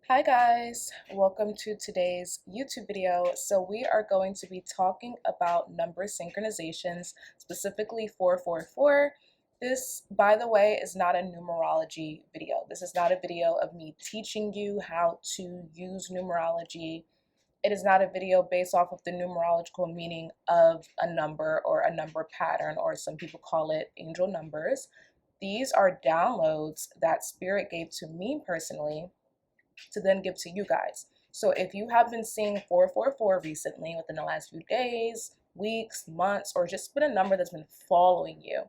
Hi guys, welcome to today's YouTube video. So we are going to be talking about number synchronizations, specifically 444. This, by the way, is not a numerology video. This is not a video of me teaching you how to use numerology. It is not a video based off of the numerological meaning of a number or a number pattern, or some people call it angel numbers. These are downloads that Spirit gave to me personally to then give to you guys. So if you have been seeing 444 recently within the last few days, weeks, months, or just been a number that's been following you,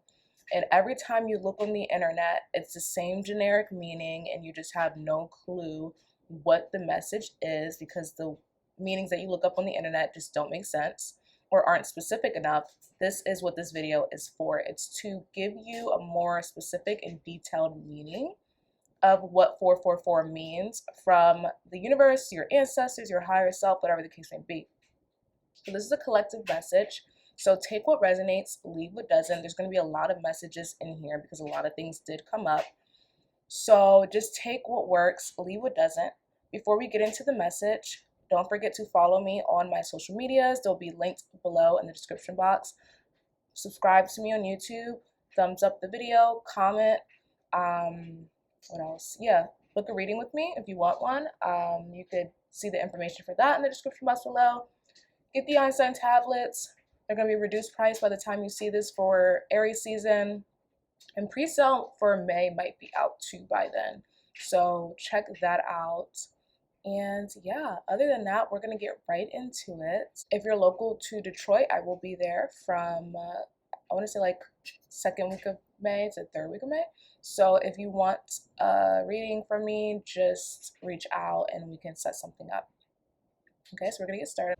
and every time you look on the internet, it's the same generic meaning and you just have no clue what the message is because the meanings that you look up on the internet just don't make sense or aren't specific enough, this is what this video is for. It's to give you a more specific and detailed meaning of what 444 means from the universe, your ancestors, your higher self, whatever the case may be. So this is a collective message. So take what resonates, leave what doesn't. There's going to be a lot of messages in here because a lot of things did come up. So just take what works, leave what doesn't. Before we get into the message, don't forget to follow me on my social medias. They'll be linked below in the description box. Subscribe to me on YouTube, thumbs up the video, comment. What else? Yeah, book a reading with me if you want one. You could see the information for that in the description box below. Get the Einstein tablets. They're going to be reduced price by the time you see this for Aries season. And pre-sale for May might be out too by then. So check that out. And yeah, other than that, we're going to get right into it. If you're local to Detroit, I will be there from, I want to say like second week of May to third week of May. So if you want a reading from me, just reach out and we can set something up. Okay, so we're gonna get started.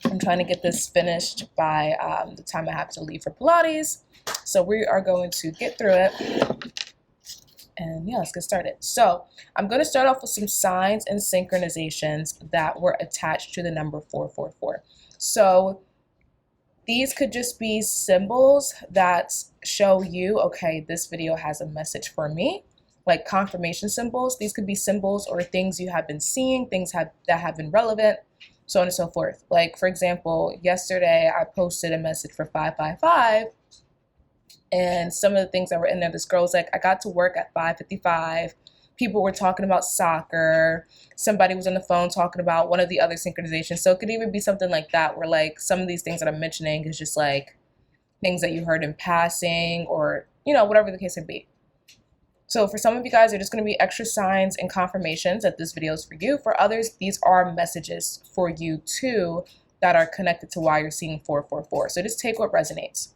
I'm trying to get this finished by the time I have to leave for Pilates. So we are going to get through it. And yeah, let's get started. So I'm going to start off with some signs and synchronizations that were attached to the number 444. So these could just be symbols that show you, okay, this video has a message for me, like confirmation symbols. These could be symbols or things you have been seeing, things that have been relevant, so on and so forth. Like, for example, yesterday I posted a message for 555, and some of the things that were in there, this girl was like, I got to work at 5:55. People were talking about soccer. Somebody was on the phone talking about one of the other synchronizations. So it could even be something like that, where like some of these things that I'm mentioning is just like things that you heard in passing, or, you know, whatever the case may be. So for some of you guys, they're just going to be extra signs and confirmations that this video is for you. For others, these are messages for you too that are connected to why you're seeing 444. So just take what resonates.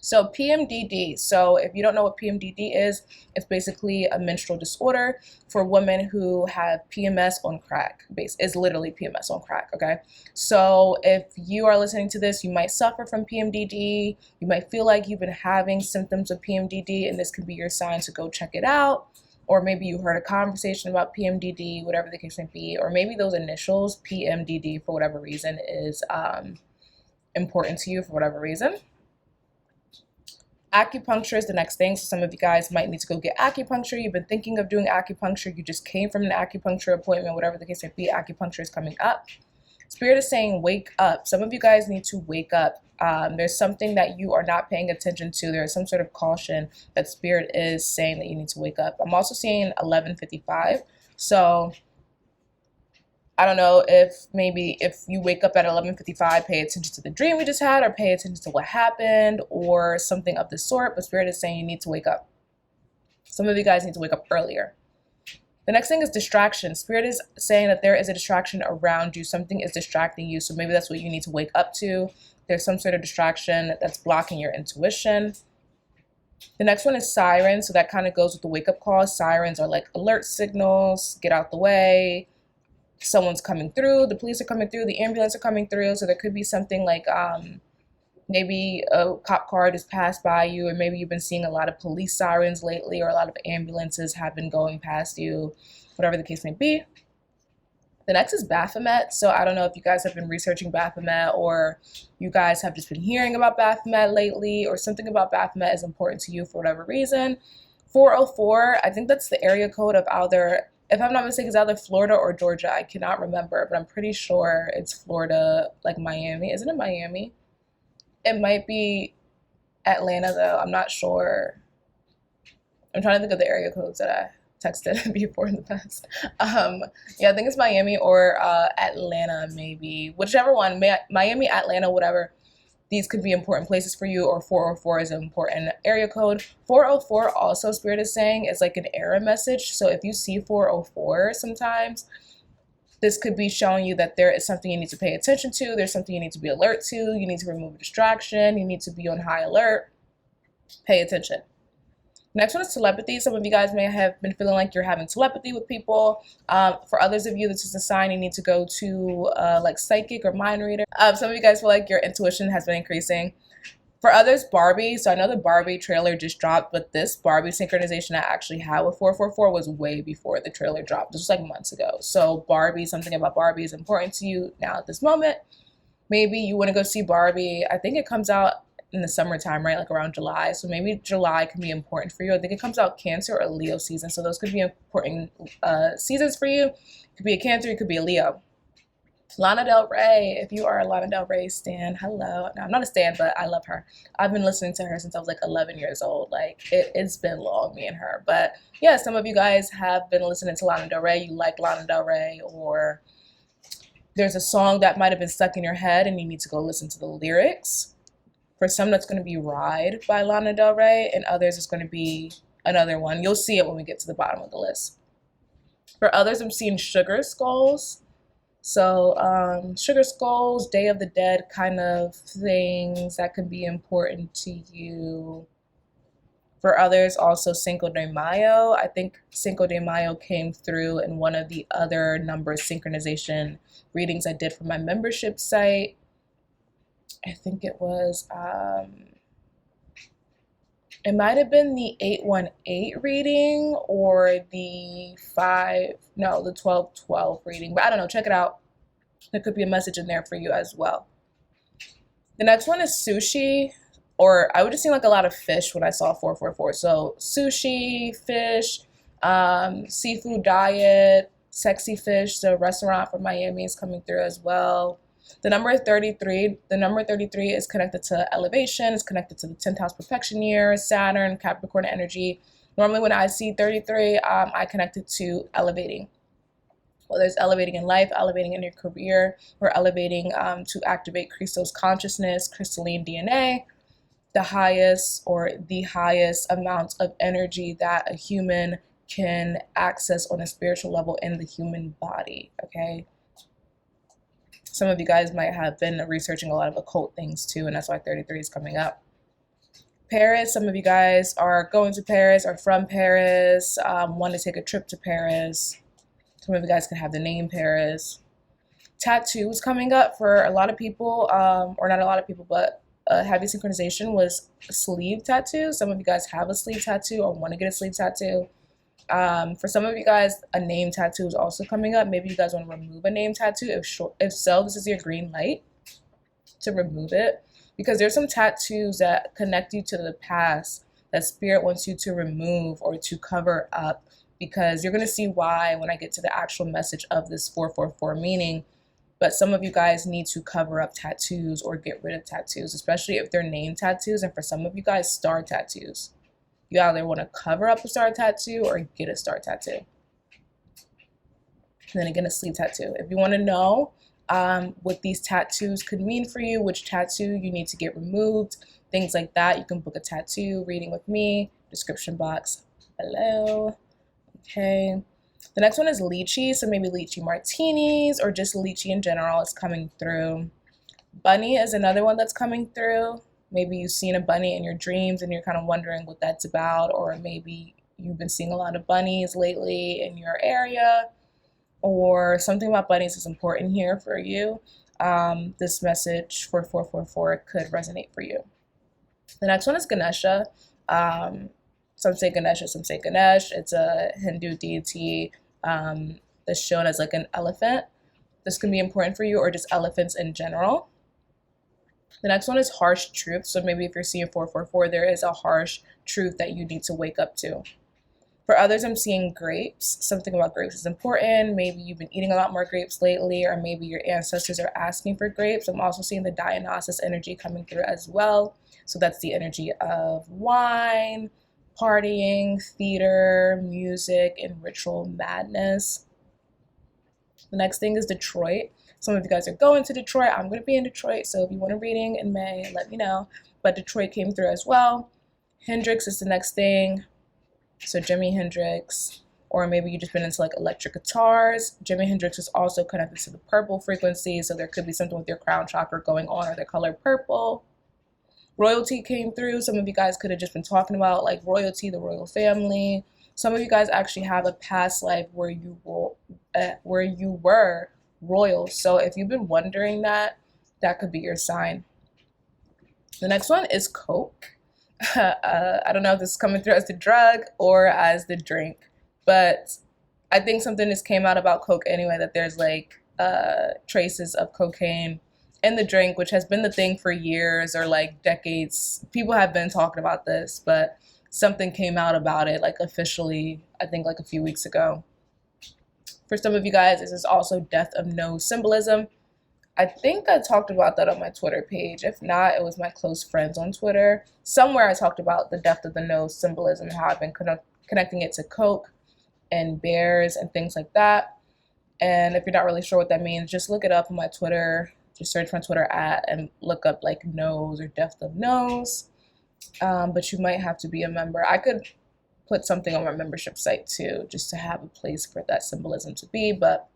So PMDD, so if you don't know what PMDD is, it's basically a menstrual disorder for women who have PMS on crack. It's literally PMS on crack, okay? So if you are listening to this, you might suffer from PMDD. You might feel like you've been having symptoms of PMDD, and this could be your sign to go check it out. Or maybe you heard a conversation about PMDD, whatever the case may be. Or maybe those initials, PMDD, for whatever reason, is important to you for whatever reason. Acupuncture is the next thing. So some of you guys might need to go get acupuncture. You've been thinking of doing acupuncture. You just came from an acupuncture appointment, whatever the case may be. Acupuncture is coming up. Spirit is saying wake up. Some of you guys need to wake up. There's something that you are not paying attention to. There's some sort of caution that Spirit is saying that you need to wake up. I'm also seeing 11:55. So I don't know if maybe if you wake up at 11:55, pay attention to the dream we just had, or pay attention to what happened, or something of the sort. But Spirit is saying you need to wake up. Some of you guys need to wake up earlier. The next thing is distraction. Spirit is saying that there is a distraction around you. Something is distracting you. So maybe that's what you need to wake up to. There's some sort of distraction that's blocking your intuition. The next one is sirens. So that kind of goes with the wake-up call. Sirens are like alert signals, get out the way. Someone's coming through, the police are coming through, the ambulance are coming through. So there could be something like maybe a cop car just passed by you, or maybe you've been seeing a lot of police sirens lately, or a lot of ambulances have been going past you, whatever the case may be. The next is Baphomet. So I don't know if you guys have been researching Baphomet, or you guys have just been hearing about Baphomet lately, or something about Baphomet is important to you for whatever reason. 404, I think that's the area code of either if I'm not mistaken, it's either Florida or Georgia. I cannot remember, but I'm pretty sure it's Florida, like Miami. Isn't it Miami? It might be Atlanta though. I'm not sure. I'm trying to think of the area codes that I texted before in the past. Yeah, I think it's Miami or Atlanta, maybe. Whichever one, Miami, Atlanta, whatever. These could be important places for you, or 404 is an important area code. 404 also, Spirit is saying, is like an error message. So if you see 404 sometimes, this could be showing you that there is something you need to pay attention to. There's something you need to be alert to. You need to remove a distraction. You need to be on high alert. Pay attention. Next one is telepathy. Some of you guys may have been feeling like you're having telepathy with people. For others of you, this is a sign you need to go to like psychic or mind reader. Some of you guys feel like your intuition has been increasing. For others, Barbie. So I know the Barbie trailer just dropped, but this Barbie synchronization I actually had with 444 was way before the trailer dropped. This was like months ago. So Barbie, something about Barbie is important to you now at this moment. Maybe you want to go see Barbie. I think it comes out in the summertime, right? Like around July. So maybe July can be important for you. I think it comes out Cancer or Leo season. So those could be important seasons for you. It could be a Cancer, it could be a Leo. Lana Del Rey, if you are a Lana Del Rey stan, hello. No, I'm not a stan, but I love her. I've been listening to her since I was like 11 years old. Like it's been long, me and her. But yeah, some of you guys have been listening to Lana Del Rey. You like Lana Del Rey, or there's a song that might have been stuck in your head and you need to go listen to the lyrics. For some, that's going to be Ride by Lana Del Rey, and others, it's going to be another one. You'll see it when we get to the bottom of the list. For others, I'm seeing Sugar Skulls. So Sugar Skulls, Day of the Dead kind of things that can be important to you. For others, also Cinco de Mayo. I think Cinco de Mayo came through in one of the other number synchronization readings I did for my membership site. I think it was, it might have been the 818 reading or the 1212 reading, but I don't know, check it out. There could be a message in there for you as well. The next one is sushi, or I would just see like a lot of fish when I saw 444. So sushi, fish, seafood diet, Sexy Fish, the restaurant from Miami is coming through as well. The number 33, is connected to elevation. It's connected to the 10th house perfection year, Saturn, Capricorn energy. Normally when I see 33, I connect it to elevating. Whether it's elevating in life, elevating in your career, or elevating to activate Christos consciousness, crystalline DNA, the highest amount of energy that a human can access on a spiritual level in the human body, okay? Some of you guys might have been researching a lot of occult things too, and that's why 33 is coming up. Paris, some of you guys are going to Paris, are from Paris, want to take a trip to Paris. Some of you guys can have the name Paris. Tattoos coming up for a lot of people, or not a lot of people, but a heavy synchronization was a sleeve tattoo. Some of you guys have a sleeve tattoo or want to get a sleeve tattoo. For some of you guys, a name tattoo is also coming up. Maybe you guys want to remove a name tattoo. If so, this is your green light to remove it, because there's some tattoos that connect you to the past that spirit wants you to remove or to cover up, because you're going to see why when I get to the actual message of this 444 meaning. But some of you guys need to cover up tattoos or get rid of tattoos, especially if they're name tattoos, and for some of you guys, star tattoos. You either want to cover up a star tattoo or get a star tattoo. And then again, a sleeve tattoo. If you want to know what these tattoos could mean for you, which tattoo you need to get removed, things like that, you can book a tattoo reading with me, description box below. Okay. The next one is lychee, so maybe lychee martinis or just lychee in general is coming through. Bunny is another one that's coming through. Maybe you've seen a bunny in your dreams and you're kind of wondering what that's about, or maybe you've been seeing a lot of bunnies lately in your area, or something about bunnies is important here for you. This message for 444 could resonate for you. The next one is Ganesha. Some say Ganesha, some say Ganesh. It's a Hindu deity that's shown as like an elephant. This can be important for you, or just elephants in general. The next one is harsh truth. So maybe if you're seeing 444, there is a harsh truth that you need to wake up to. For others, I'm seeing grapes. Something about grapes is important. Maybe you've been eating a lot more grapes lately, or maybe your ancestors are asking for grapes. I'm also seeing the Dionysus energy coming through as well. So that's the energy of wine, partying, theater, music, and ritual madness. The next thing is Detroit. Some of you guys are going to Detroit. I'm going to be in Detroit, so if you want a reading in May, let me know. But Detroit came through as well. Hendrix is the next thing. So Jimi Hendrix, or maybe you've just been into like electric guitars. Jimi Hendrix is also connected to the purple frequency, so there could be something with your crown chakra going on, or the color purple. Royalty came through. Some of you guys could have just been talking about like royalty, the royal family. Some of you guys actually have a past life where you were royal. So if you've been wondering that, that could be your sign. The next one is Coke. I don't know if this is coming through as the drug or as the drink, but I think something just came out about Coke anyway, that there's like traces of cocaine in the drink, which has been the thing for years or like decades. People have been talking about this, but something came out about it like officially, I think like a few weeks ago. For some of you guys, this is also death of nose symbolism. I think I talked about that on my Twitter page. If not, it was my close friends on Twitter. Somewhere I talked about the death of the nose symbolism and how I've been connecting it to Coke and bears and things like that. And if you're not really sure what that means, just look it up on my Twitter. Just search my Twitter and look up like nose or death of nose. But you might have to be a member. I could put something on my membership site too, just to have a place for that symbolism to be, but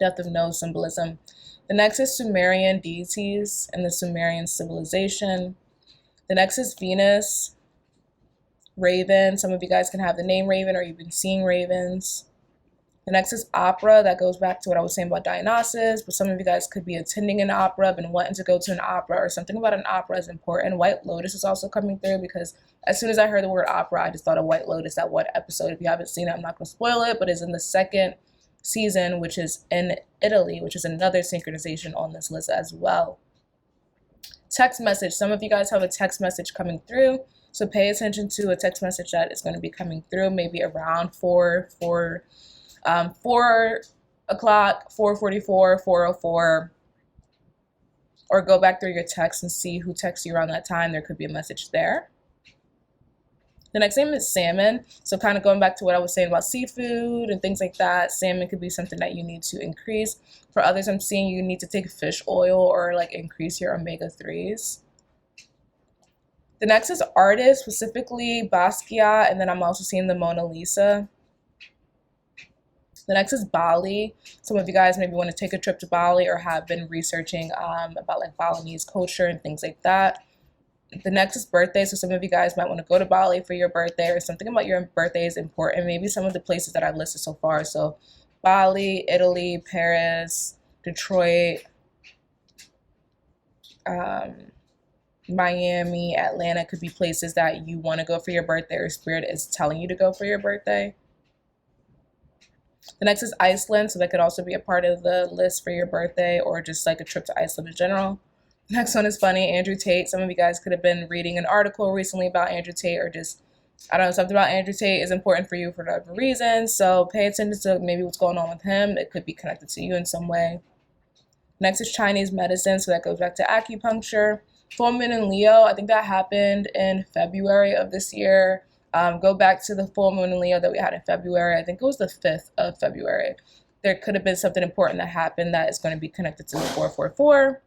death of nose symbolism. The next is Sumerian deities and the Sumerian civilization. The next is Venus, Raven. Some of you guys can have the name Raven or you've been seeing ravens. The next is opera. That goes back to what I was saying about Dionysus, but some of you guys could be attending an opera, been wanting to go to an opera, or something about an opera is important. White Lotus is also coming through, because as soon as I heard the word opera, I just thought of White Lotus, that one episode. If you haven't seen it, I'm not going to spoil it, but it's in the second season, which is in Italy, which is another synchronization on this list as well. Text message. Some of you guys have a text message coming through, so pay attention to a text message that is going to be coming through, maybe around 4 o'clock, 4:44, 4:04, or go back through your text and see who texts you around that time. There could be a message there. The next name is salmon. So kind of going back to what I was saying about seafood and things like that, salmon could be something that you need to increase. For others, I'm seeing you need to take fish oil or like increase your omega-3s. The next is artist, specifically Basquiat, and then I'm also seeing the Mona Lisa. The next is Bali. Some of you guys maybe want to take a trip to Bali or have been researching about like Balinese culture and things like that. The next is birthday. So some of you guys might want to go to Bali for your birthday, or something about your birthday is important. Maybe some of the places that I've listed so far. So Bali, Italy, Paris, Detroit, Miami, Atlanta could be places that you want to go for your birthday, or Spirit is telling you to go for your birthday. The next is Iceland, so that could also be a part of the list for your birthday, or just like a trip to Iceland in general. The next one is funny, Andrew Tate. Some of you guys could have been reading an article recently about Andrew Tate, or just, I don't know, something about Andrew Tate is important for you for whatever reason. So pay attention to maybe what's going on with him. It could be connected to you in some way. Next is Chinese medicine, so that goes back to acupuncture. Full moon in Leo, I think that happened in February of this year. Go back to the full moon in Leo that we had in February. I think it was the 5th of February. There could have been something important that happened that is going to be connected to the 444.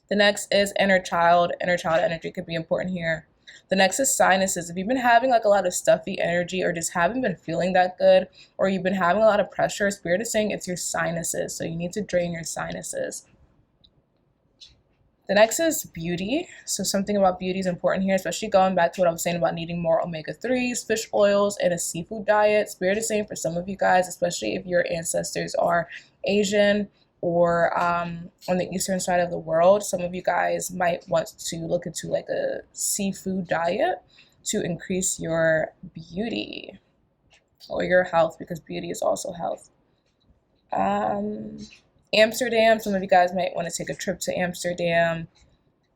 The next is inner child. Inner child energy could be important here. The next is sinuses. If you've been having like a lot of stuffy energy, or just haven't been feeling that good, or you've been having a lot of pressure, Spirit is saying it's your sinuses. So you need to drain your sinuses. The next is beauty. So something about beauty is important here, especially going back to what I was saying about needing more omega-3s, fish oils, and a seafood diet. Spirit is saying for some of you guys, especially if your ancestors are Asian or on the eastern side of the world, some of you guys might want to look into like a seafood diet to increase your beauty or your health, because beauty is also health. Amsterdam, some of you guys might want to take a trip to Amsterdam.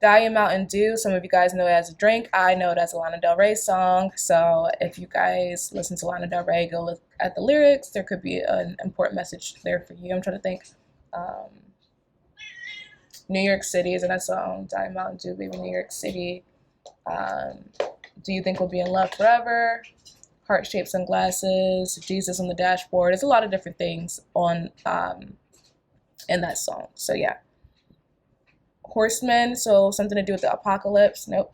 Diet Mountain Dew, some of you guys know it as a drink. I know it as a Lana Del Rey song. So if you guys listen to Lana Del Rey, go look at the lyrics. There could be an important message there for you. I'm trying to think. New York City is in that song. Diet Mountain Dew, baby, New York City. Do you think we'll be in love forever? Heart-shaped sunglasses, Jesus on the dashboard. There's a lot of different things on in that song. So yeah. Horsemen, so something to do with the apocalypse. Nope.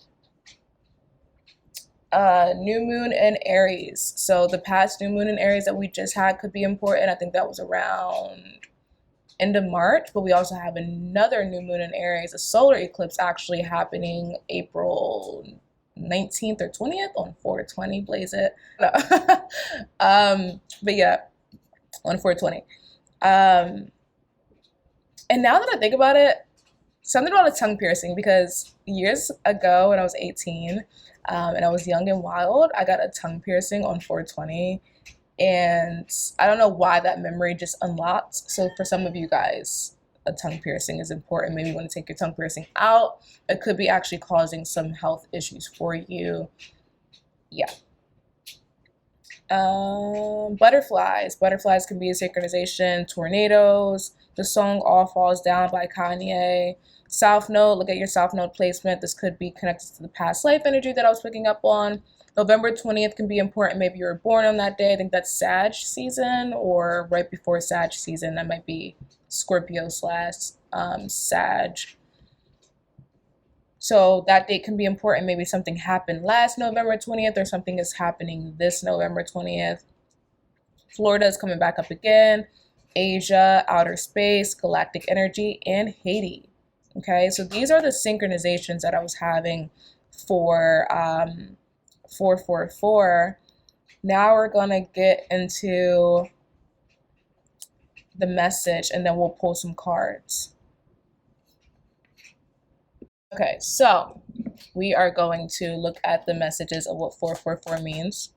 New moon in Aries. So the past new moon in Aries that we just had could be important. I think that was around end of March, but we also have another new moon in Aries, a solar eclipse actually happening April 19th or 20th on 420, blaze it. No. But yeah, on 420. And now that I think about it, something about a tongue piercing, because years ago when I was 18 and I was young and wild, I got a tongue piercing on 420, and I don't know why that memory just unlocked. So for some of you guys, a tongue piercing is important. Maybe you want to take your tongue piercing out. It could be actually causing some health issues for you. Yeah. Butterflies. Butterflies can be a synchronization. Tornadoes. The song All Falls Down by Kanye. South Node, look at your South Node placement. This could be connected to the past life energy that I was picking up on. November 20th can be important. Maybe you were born on that day. I think that's Sag season, or right before Sag season. That might be Scorpio / Sag. So that date can be important. Maybe something happened last November 20th or something is happening this November 20th. Florida is coming back up again. Asia, outer space, galactic energy, and Haiti. Okay, so these are the synchronizations that I was having for 444. Now we're going to get into the message, and then we'll pull some cards. Okay, so we are going to look at the messages of what 444 means.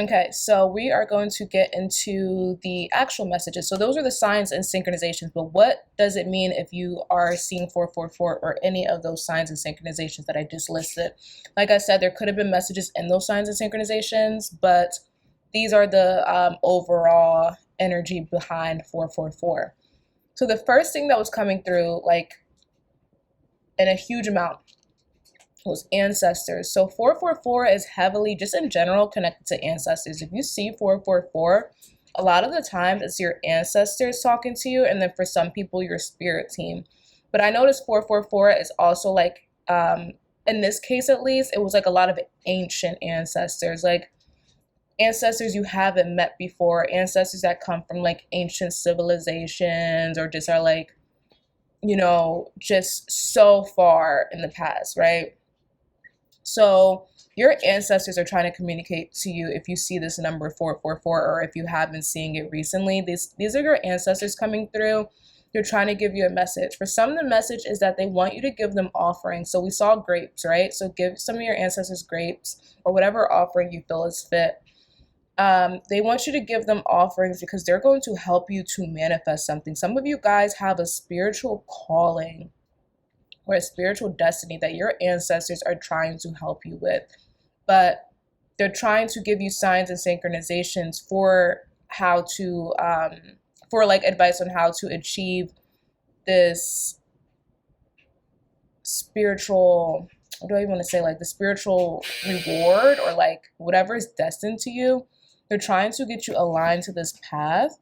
Okay, so we are going to get into the actual messages. So those are the signs and synchronizations, but what does it mean if you are seeing 444 or any of those signs and synchronizations that I just listed? Like I said, there could have been messages in those signs and synchronizations, but these are the overall energy behind 444. So the first thing that was coming through, like in a huge amount, was ancestors. So 444 is heavily, just in general, connected to ancestors. If you see 444, a lot of the time it's your ancestors talking to you, and then for some people, your spirit team. But I noticed 444 is also like, in this case at least, it was like a lot of ancient ancestors, like ancestors you haven't met before, ancestors that come from like ancient civilizations, or just are like, you know, just so far in the past, right? So your ancestors are trying to communicate to you if you see this number 444, or if you have been seeing it recently. These are your ancestors coming through. They're trying to give you a message. For some, the message is that they want you to give them offerings. So we saw grapes, right? So give some of your ancestors grapes or whatever offering you feel is fit. They want you to give them offerings because they're going to help you to manifest something. Some of you guys have a spiritual calling or a spiritual destiny that your ancestors are trying to help you with, but they're trying to give you signs and synchronizations for how to, for like advice on how to achieve this spiritual, what do I even want to say, like the spiritual reward, or like whatever is destined to you. They're trying to get you aligned to this path.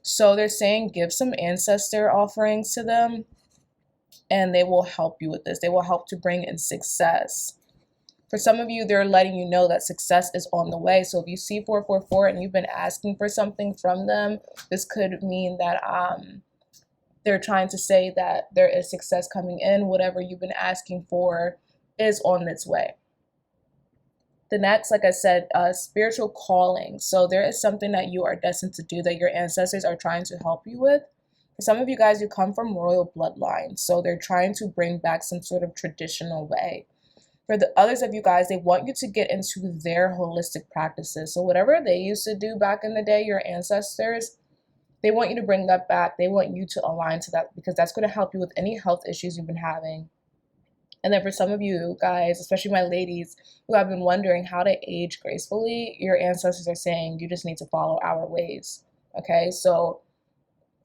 So they're saying give some ancestor offerings to them, and they will help you with this. They will help to bring in success. For some of you, they're letting you know that success is on the way. So if you see 444 and you've been asking for something from them, this could mean that they're trying to say that there is success coming in. Whatever you've been asking for is on its way. The next, like I said, spiritual calling. So there is something that you are destined to do that your ancestors are trying to help you with. For some of you guys, you come from royal bloodlines, so they're trying to bring back some sort of traditional way. For the others of you guys, they want you to get into their holistic practices. So whatever they used to do back in the day, your ancestors, They want you to bring that back. They want you to align to that because that's going to help you with any health issues you've been having. And then for some of you guys, especially my ladies who have been wondering how to age gracefully, your ancestors are saying you just need to follow our ways. Okay, so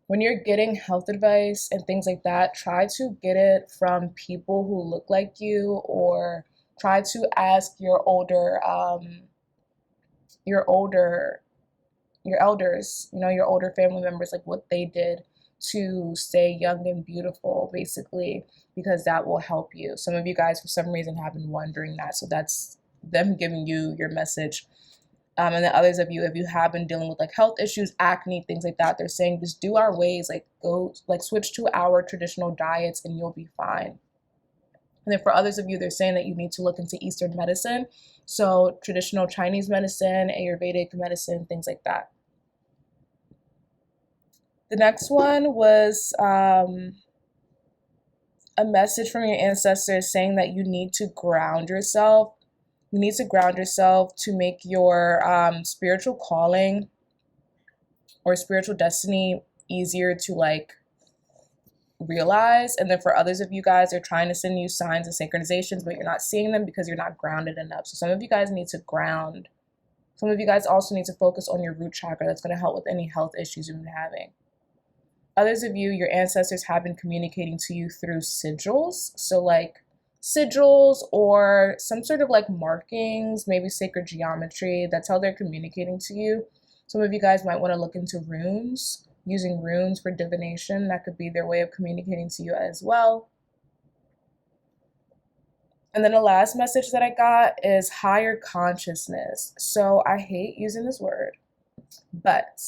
when you're getting health advice and things like that, try to get it from people who look like you, or try to ask your elders, your older family members, like what they did to stay young and beautiful, basically, because that will help you. Some of you guys, for some reason, have been wondering that. So that's them giving you your message. And then others of you, if you have been dealing with like health issues, acne, things like that, they're saying just do our ways, like go, like switch to our traditional diets and you'll be fine. And then for others of you, they're saying that you need to look into Eastern medicine. So traditional Chinese medicine, Ayurvedic medicine, things like that. The next one was a message from your ancestors saying that you need to ground yourself. You need to ground yourself to make your spiritual calling or spiritual destiny easier to like realize. And then for others of you guys, they're trying to send you signs and synchronizations, but you're not seeing them because you're not grounded enough. So some of you guys need to ground. Some of you guys also need to focus on your root chakra. That's going to help with any health issues you've been having. Others of you, your ancestors have been communicating to you through sigils. So like sigils or some sort of like markings, maybe sacred geometry. That's how they're communicating to you. Some of you guys might want to look into runes, using runes for divination. That could be their way of communicating to you as well. And then the last message that I got is higher consciousness. So I hate using this word, but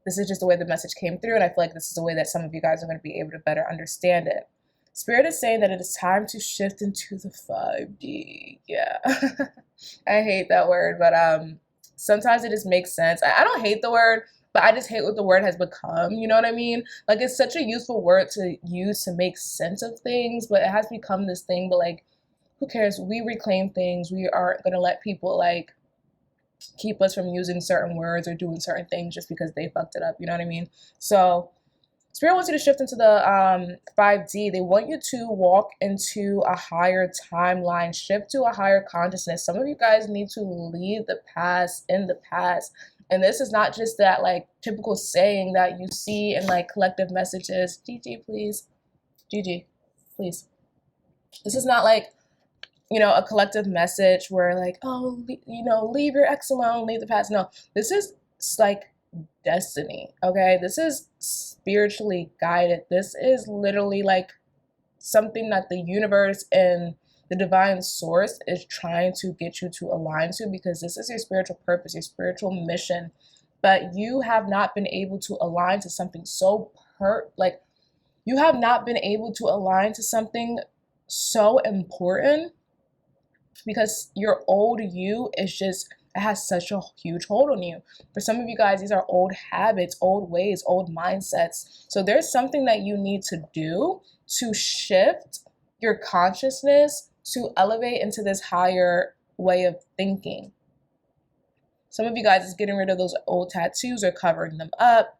this is just the way the message came through, and I feel like this is the way that some of you guys are going to be able to better understand it. Spirit is saying that it is time to shift into the 5D. Yeah. I hate that word, but sometimes it just makes sense. I don't hate the word, but I just hate what the word has become. You know what I mean? Like, it's such a useful word to use to make sense of things, but it has become this thing. But like, who cares? We reclaim things. We aren't going to let people like keep us from using certain words or doing certain things just because they fucked it up. You know what I mean? So Spirit wants you to shift into the 5D. They want you to walk into a higher timeline, shift to a higher consciousness. Some of you guys need to leave the past in the past. And this is not just that like typical saying that you see in like collective messages. GG, please. GG, please. This is not like, a collective message where like, oh, leave your ex alone, leave the past. No, this is like destiny, okay? This is spiritually guided. This is literally like something that the universe and the divine source is trying to get you to align to, because this is your spiritual purpose, your spiritual mission. But you have not been able to align to something you have not been able to align to something so important because your old you is just, it has such a huge hold on you. For some of you guys, these are old habits, old ways, old mindsets. So there's something that you need to do to shift your consciousness to elevate into this higher way of thinking. Some of you guys is getting rid of those old tattoos or covering them up.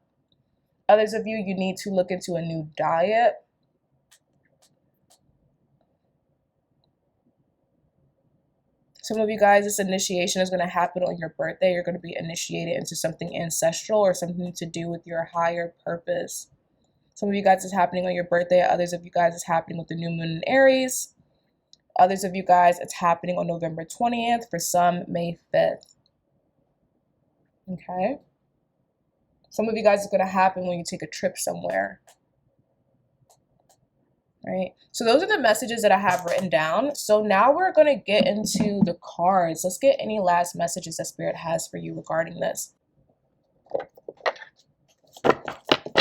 Others of you, you need to look into a new diet. Some of you guys, this initiation is going to happen on your birthday. You're going to be initiated into something ancestral or something to do with your higher purpose. Some of you guys, it's happening on your birthday. Others of you guys, it's happening with the new moon in Aries. Others of you guys, it's happening on November 20th. For some, May 5th. Okay? Some of you guys, it's going to happen when you take a trip somewhere. Right? So those are the messages that I have written down. So now we're going to get into the cards. Let's get any last messages that Spirit has for you regarding this.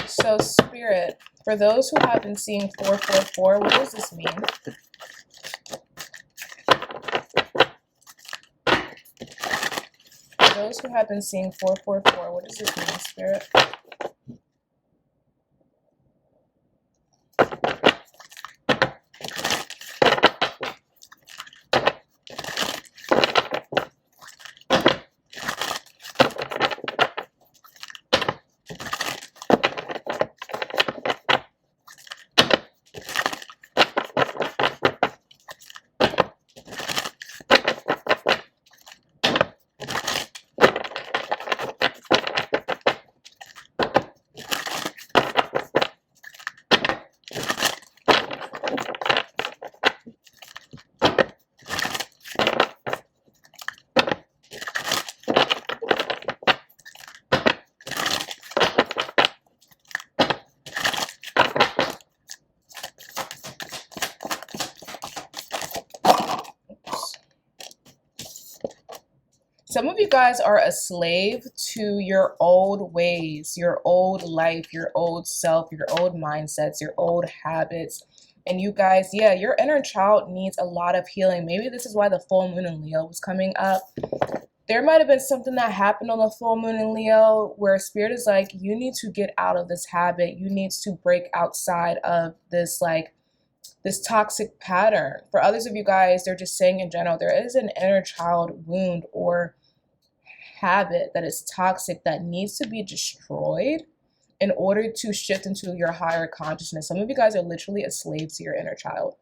So Spirit, for those who have been seeing 444, what does this mean? For those who have been seeing 444, what does this mean, Spirit? Some of you guys are a slave to your old ways, your old life, your old self, your old mindsets, your old habits. And you guys, yeah, your inner child needs a lot of healing. Maybe this is why the full moon in Leo was coming up. There might have been something that happened on the full moon in Leo where spirit is like, you need to get out of this habit. You need to break outside of this, like, this toxic pattern. For others of you guys, they're just saying in general, there is an inner child wound or habit that is toxic that needs to be destroyed in order to shift into your higher consciousness. Some of you guys are literally a slave to your inner child.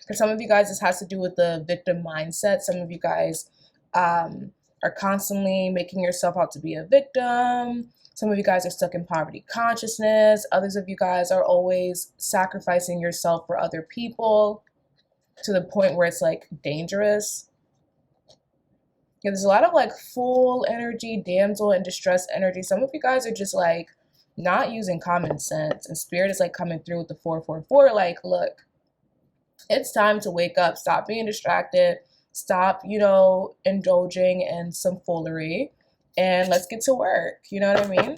For some of you guys, this has to do with the victim mindset. Some of you guys are constantly making yourself out to be a victim. Some of you guys are stuck in poverty consciousness. Others of you guys are always sacrificing yourself for other people to the point where it's like dangerous. Yeah, there's a lot of like full energy, damsel in distress energy. Some of you guys are just like not using common sense, and spirit is like coming through with the 444. Like, look, it's time to wake up. Stop being distracted. Stop, indulging in some foolery, and let's get to work. You know what I mean?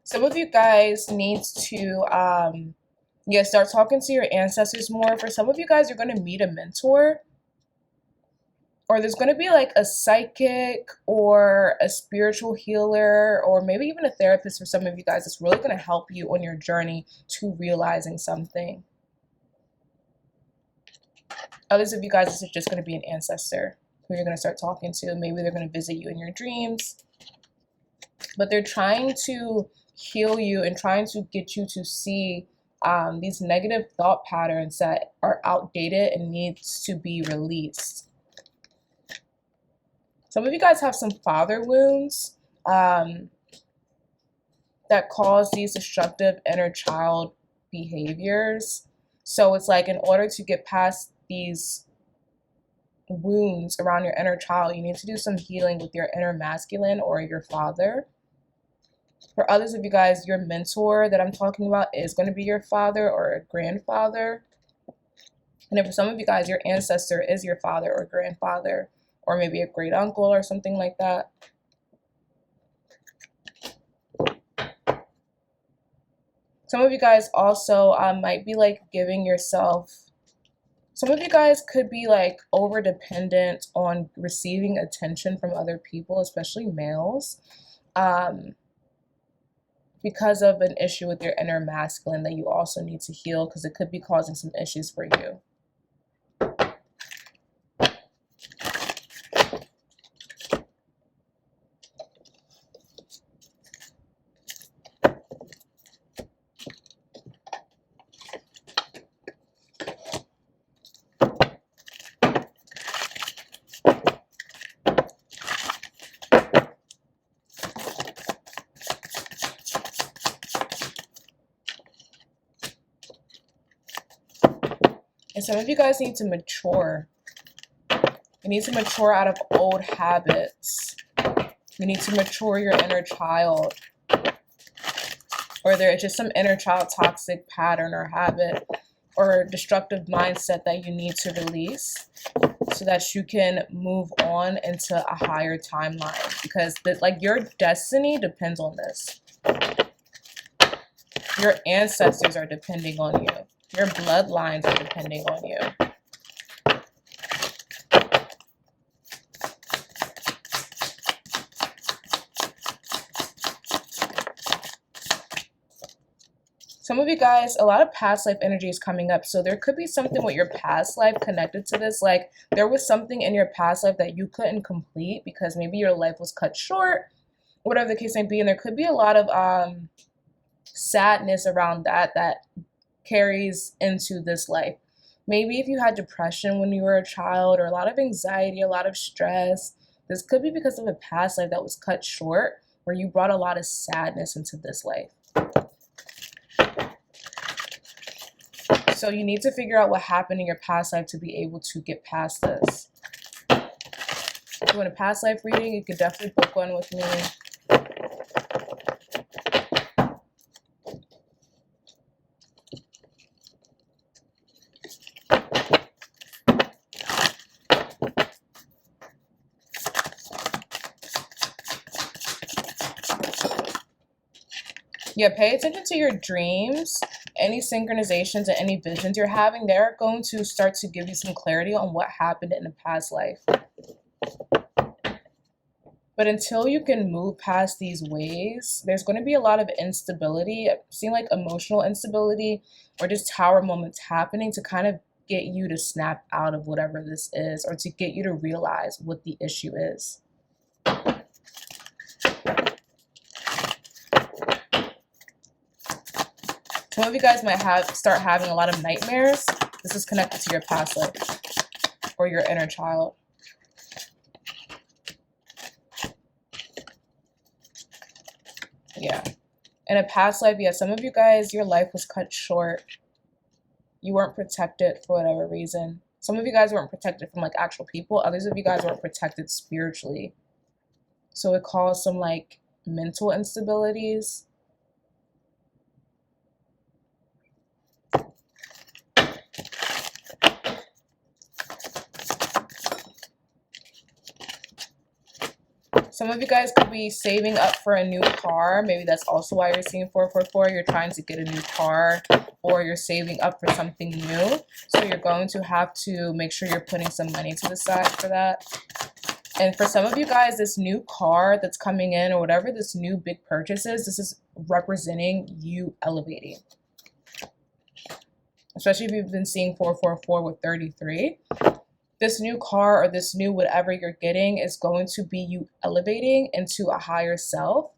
Some of you guys needs to start talking to your ancestors more. For some of you guys, you're going to meet a mentor, or there's going to be like a psychic or a spiritual healer, or maybe even a therapist for some of you guys that's really going to help you on your journey to realizing something. Others of you guys, this is just going to be an ancestor who you're going to start talking to. Maybe they're going to visit you in your dreams, but they're trying to heal you and trying to get you to see these negative thought patterns that are outdated and needs to be released. Some of you guys have some father wounds that cause these destructive inner child behaviors. So it's like, in order to get past these wounds around your inner child, you need to do some healing with your inner masculine or your father. For others of you guys, your mentor that I'm talking about is going to be your father or a grandfather. And then for some of you guys, your ancestor is your father or grandfather, or maybe a great uncle or something like that. Some of you guys also might be like giving yourself, some of you guys could be like over dependent on receiving attention from other people, especially males. Because of an issue with your inner masculine that you also need to heal, because it could be causing some issues for you. And some of you guys need to mature. You need to mature out of old habits. You need to mature your inner child. Or there's just some inner child toxic pattern or habit or destructive mindset that you need to release so that you can move on into a higher timeline. Because your destiny depends on this. Your ancestors are depending on you. Your bloodlines are depending on you. Some of you guys, a lot of past life energy is coming up. So there could be something with your past life connected to this. Like there was something in your past life that you couldn't complete because maybe your life was cut short, whatever the case may be. And there could be a lot of sadness around that carries into this life. Maybe if you had depression when you were a child, or a lot of anxiety, a lot of stress, this could be because of a past life that was cut short, where you brought a lot of sadness into this life. So So you need to figure out what happened in your past life to be able to get past this. If you want a past life reading, you could definitely book one with me. Yeah, pay attention to your dreams. Any synchronizations and any visions you're having, they're going to start to give you some clarity on what happened in a past life. But until you can move past these ways, there's going to be a lot of instability. I've seen like emotional instability or just tower moments happening to kind of get you to snap out of whatever this is, or to get you to realize what the issue is. Some of you guys might start having a lot of nightmares. This is connected to your past life or your inner child. Yeah. In a past life, yeah, some of you guys, your life was cut short. You weren't protected for whatever reason. Some of you guys weren't protected from like actual people. Others of you guys weren't protected spiritually. So it caused some like mental instabilities. Some of you guys could be saving up for a new car. Maybe that's also why you're seeing 444. You're trying to get a new car, or you're saving up for something new. So you're going to have to make sure you're putting some money to the side for that. And for some of you guys, this new car that's coming in, or whatever this new big purchase is, this is representing you elevating. Especially if you've been seeing 444 with 33. This new car or this new whatever you're getting is going to be you elevating into a higher self,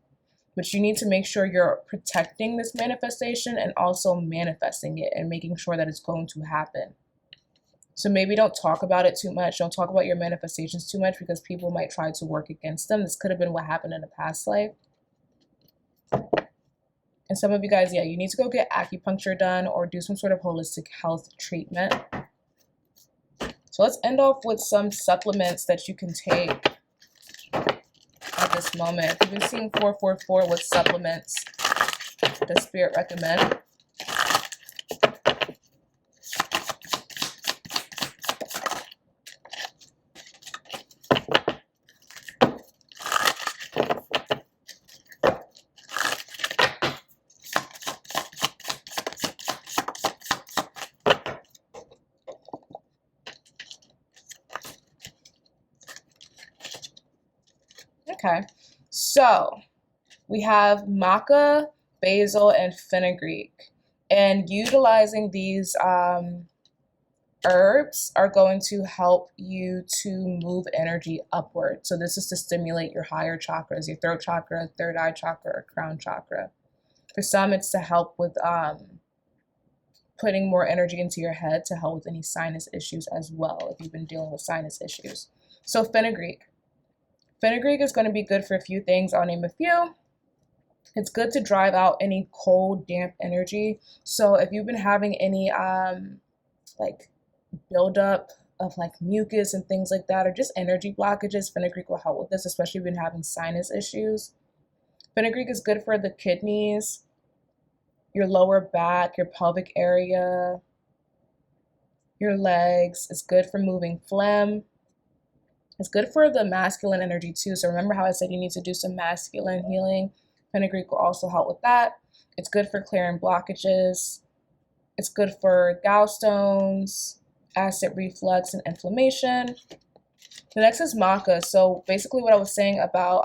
but you need to make sure you're protecting this manifestation and also manifesting it and making sure that it's going to happen. So maybe don't talk about it too much. Don't talk about your manifestations too much, because people might try to work against them. This could have been what happened in a past life. And some of you guys, yeah, you need to go get acupuncture done or do some sort of holistic health treatment. So let's end off with some supplements that you can take at this moment. If you've been seeing 444 with supplements that Spirit recommend. Okay, so we have maca, basil, and fenugreek. And utilizing these herbs are going to help you to move energy upward. So this is to stimulate your higher chakras, your throat chakra, third eye chakra, or crown chakra. For some, it's to help with putting more energy into your head, to help with any sinus issues as well, if you've been dealing with sinus issues. So fenugreek. Fenugreek is going to be good for a few things. I'll name a few. It's good to drive out any cold, damp energy. So if you've been having any like buildup of like mucus and things like that, or just energy blockages, fenugreek will help with this, especially if you've been having sinus issues. Fenugreek is good for the kidneys, your lower back, your pelvic area, your legs. It's good for moving phlegm. It's good for the masculine energy too. So remember how I said you need to do some masculine healing? Fenugreek will also help with that. It's good for clearing blockages. It's good for gallstones, acid reflux, and inflammation. The next is maca. So basically what I was saying about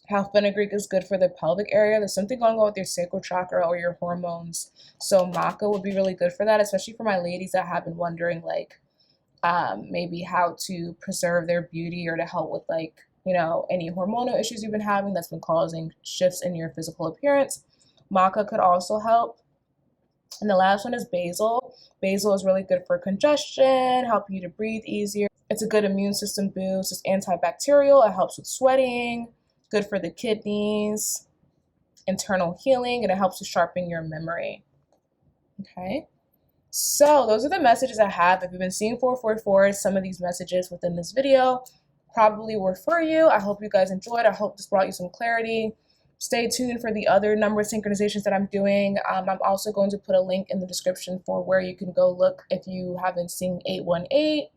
how fenugreek is good for the pelvic area. There's something going on with your sacral chakra or your hormones. So maca would be really good for that, especially for my ladies that have been wondering like, maybe how to preserve their beauty, or to help with like, you know, any hormonal issues you've been having that's been causing shifts in your physical appearance. Maca could also help. And the last one is basil. Basil is really good for congestion, helping you to breathe easier. It's a good immune system boost. It's antibacterial. It helps with sweating. Good for the kidneys, internal healing, and it helps to sharpen your memory. Okay. So those are the messages I have. If you've been seeing 444, some of these messages within this video probably were for you. I hope you guys enjoyed. I hope this brought you some clarity. Stay tuned for the other number synchronizations that I'm doing. I'm also going to put a link in the description for where you can go look if you haven't seen 818,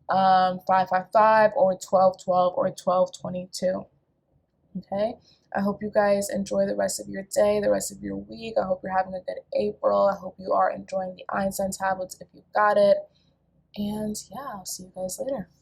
555, or 1212 or 1222. Okay. I hope you guys enjoy the rest of your day, the rest of your week. I hope you're having a good April. I hope you are enjoying the Einstein tablets if you got it. And yeah, I'll see you guys later.